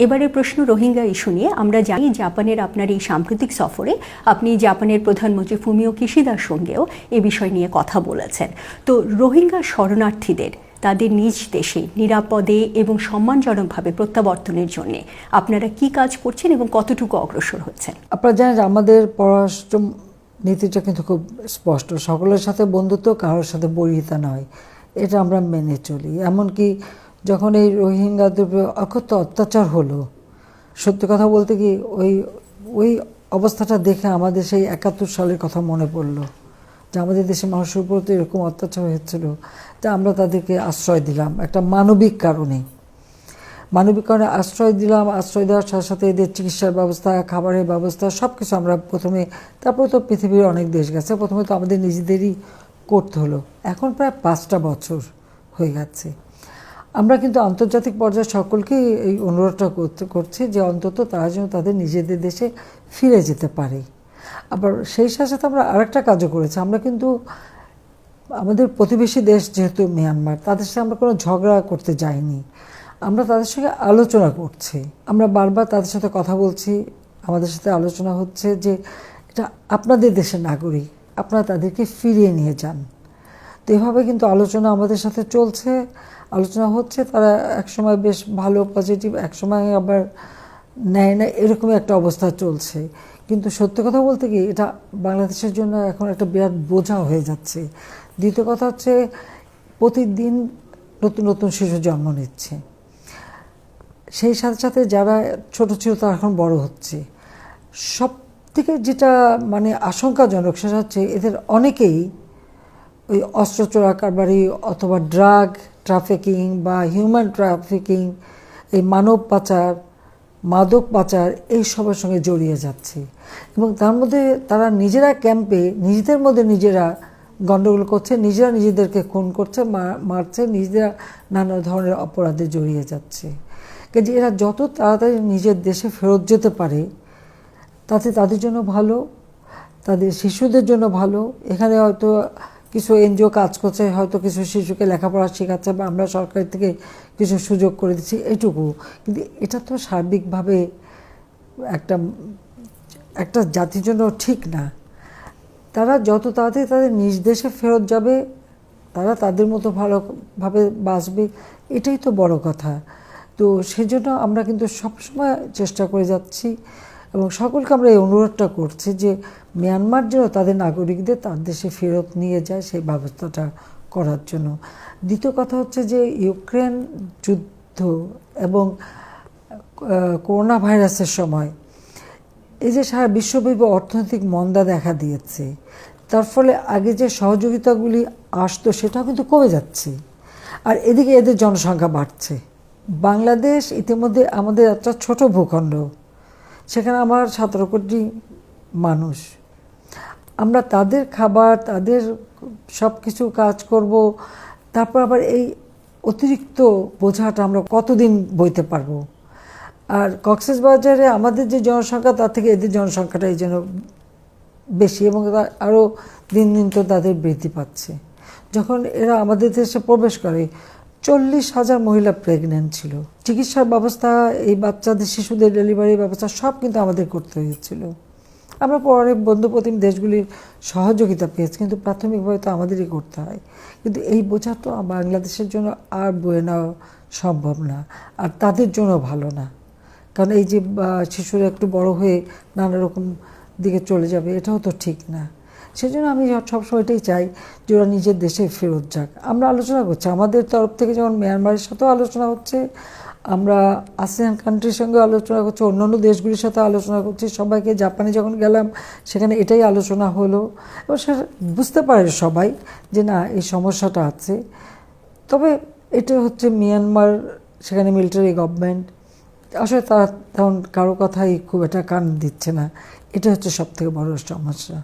এবারের প্রশ্ন রোহিঙ্গা ইস্যু নিয়ে। আমরা জানি জাপানের আপনার এই সাম্প্রতিক সফরে আপনি জাপানের প্রধানমন্ত্রী ফুমিও কিশিদার সঙ্গেও এ বিষয় নিয়ে কথা বলেছেন। তো রোহিঙ্গা শরণার্থীদের তাদের নিজ দেশে নিরাপদে এবং সম্মানজনকভাবে প্রত্যাবর্তনের জন্য আপনারা কি কাজ করছেন এবং কতটুকু অগ্রসর হচ্ছেন? আপনারা জানেন যে আমাদের পররাষ্ট্র নীতিটা কিন্তু খুব স্পষ্ট, সকলের সাথে বন্ধুত্ব, কারোর সাথে বৈরিতা নয়, এটা আমরা মেনে চলি। এমনকি যখন এই রোহিঙ্গাদের অকথ্য অত্যাচার হলো, সত্যি কথা বলতে কি ওই অবস্থাটা দেখে আমাদের সেই 71 সালের কথা মনে পড়লো, যে আমাদের দেশে মানুষের উপর তো এরকম অত্যাচার হয়েছিল, তা আমরা তাদেরকে আশ্রয় দিলাম একটা মানবিক কারণে আশ্রয় দিলাম। আশ্রয় দেওয়ার সাথে সাথে এদের চিকিৎসার ব্যবস্থা, খাবারের ব্যবস্থা সব কিছু আমরা প্রথমে, তারপরে তো পৃথিবীর অনেক দেশ গেছে, প্রথমে তো আমাদের নিজেদেরই করতে হলো। এখন প্রায় 5টা বছর হয়ে গেছে। আমরা কিন্তু আন্তর্জাতিক পর্যায়ে সকলকেই এই অনুরোধটা করছি যে অন্তত তারা যেন তাদের নিজেদের দেশে ফিরে যেতে পারে। আবার সেই সাথে সাথে আমরা আরেকটা কাজও করেছি। আমরা কিন্তু আমাদের প্রতিবেশী দেশ যেহেতু মিয়ানমার, তাদের সাথে আমরা কোনো ঝগড়া করতে যাইনি, আমরা তাদের সঙ্গে আলোচনা করছি। আমরা বারবার তাদের সাথে কথা বলছি, আমাদের সাথে আলোচনা হচ্ছে যে এটা আপনাদের দেশের নাগরিক, আপনারা তাদেরকে ফিরিয়ে নিয়ে যান। তো এভাবে কিন্তু আলোচনা আমাদের সাথে চলছে, আলোচনা হচ্ছে। তারা একসময় বেশ ভালো পজিটিভ, একসময় আবার নেয় না, এরকমই একটা অবস্থা চলছে। কিন্তু সত্যি কথা বলতে কি এটা বাংলাদেশের জন্য এখন একটা বিরাট বোঝা হয়ে যাচ্ছে। দ্বিতীয় কথা হচ্ছে প্রতিদিন নতুন নতুন শিশু জন্ম নিচ্ছে, সেই সাথে সাথে যারা ছোট ছিল তারা এখন বড় হচ্ছে। সব থেকে যেটা মানে আশঙ্কাজনক সেটা হচ্ছে এদের অনেকেই ওই অস্ত্র চোরা কারবারি অথবা ড্রাগ ট্রাফিকিং বা হিউম্যান ট্রাফিকিং, এই মানব পাচার, মাদক পাচার, এই সবার সঙ্গে জড়িয়ে যাচ্ছে। এবং তার মধ্যে তারা নিজেরা ক্যাম্পে নিজেদের মধ্যে নিজেরা গণ্ডগোল করছে, নিজেরা নিজেদেরকে খুন করছে, মারছে, নিজেরা নানা ধরনের অপরাধে জড়িয়ে যাচ্ছে। কাজে এরা যত তাড়াতাড়ি নিজের দেশে ফেরত যেতে পারে তাতে তাদের জন্য ভালো, তাদের শিশুদের জন্য ভালো। এখানে হয়তো কিছু এনজিও কাজ করছে, হয়তো কিছু শিশুকে লেখাপড়া শেখাচ্ছে, বা আমরা সরকার থেকে কিছু সুযোগ করে দিচ্ছি, এটুকু। কিন্তু এটা তো সার্বিকভাবে একটা জাতির জন্য ঠিক না। তারা যত তাড়াতাড়ি তাদের নিজ দেশে ফেরত যাবে, তারা তাদের মতো ভালোভাবে বাঁচবে, এটাই তো বড় কথা। তো সেজন্য আমরা কিন্তু সবসময় চেষ্টা করে যাচ্ছি এবং সকলকে আমরা এই অনুরোধটা করছি যে মিয়ানমার যেন তাদের নাগরিকদের তার দেশে ফেরত নিয়ে যায়, সেই ব্যবস্থাটা করার জন্য। দ্বিতীয় কথা হচ্ছে যে ইউক্রেন যুদ্ধ এবং করোনা ভাইরাসের সময় এই যে সারা বিশ্বব্যাপী অর্থনৈতিক মন্দা দেখা দিয়েছে, তার ফলে আগে যে সহযোগিতাগুলি আসতো সেটাও কিন্তু কমে যাচ্ছে, আর এদিকে এদের জনসংখ্যা বাড়ছে। বাংলাদেশ ইতিমধ্যে আমাদের একটা ছোট ভূখণ্ড, সেখানে আমার 17 কোটি মানুষ। আমরা তাদের খাবার, তাদের সব কিছু কাজ করব, তারপর আবার এই অতিরিক্ত বোঝাটা আমরা কতদিন বইতে পারবো? আর কক্সবাজারে আমাদের যে জনসংখ্যা তার থেকে এদের জনসংখ্যাটা এই জন্য বেশি, এবং আরও দিন দিন তো তাদের বৃদ্ধি পাচ্ছে। যখন এরা আমাদের দেশে প্রবেশ করে 40,000 মহিলা প্রেগনেন্ট ছিল। চিকিৎসার ব্যবস্থা, এই বাচ্চাদের শিশুদের ডেলিভারির ব্যবস্থা সব কিন্তু আমাদের করতে হয়েছিল। আমরা পরে বন্ধুপ্রতিম দেশগুলির সহযোগিতা পেয়েছি, কিন্তু প্রাথমিকভাবে তো আমাদেরই করতে হয়। কিন্তু এই বোঝা তো বাংলাদেশের জন্য আর বয়ে নেওয়া সম্ভব না, আর তাদের জন্য ভালো না। কারণ এই যে শিশুরা একটু বড় হয়ে নানা রকম দিকে চলে যাবে, এটাও তো ঠিক না। সেজন্য আমি সবসময় এটাই চাই যে ওরা নিজের দেশে ফেরত যাক। আমরা আলোচনা করছি আমাদের তরফ থেকে, যেমন মিয়ানমারের সাথেও আলোচনা হচ্ছে, আমরা আসিয়ান কান্ট্রির সঙ্গে আলোচনা করছি, অন্যান্য দেশগুলির সাথে আলোচনা করছি। সবাইকে জাপানে যখন গেলাম সেখানে এটাই আলোচনা হলো, এবং সে বুঝতে পারে সবাই যে না এই সমস্যাটা আছে। তবে এটা হচ্ছে মিয়ানমার, সেখানে মিলিটারি গভর্নমেন্ট, আসলে তারা তেমন কারো কথাই খুব একটা কান দিচ্ছে না। এটা হচ্ছে সবথেকে বড় সমস্যা।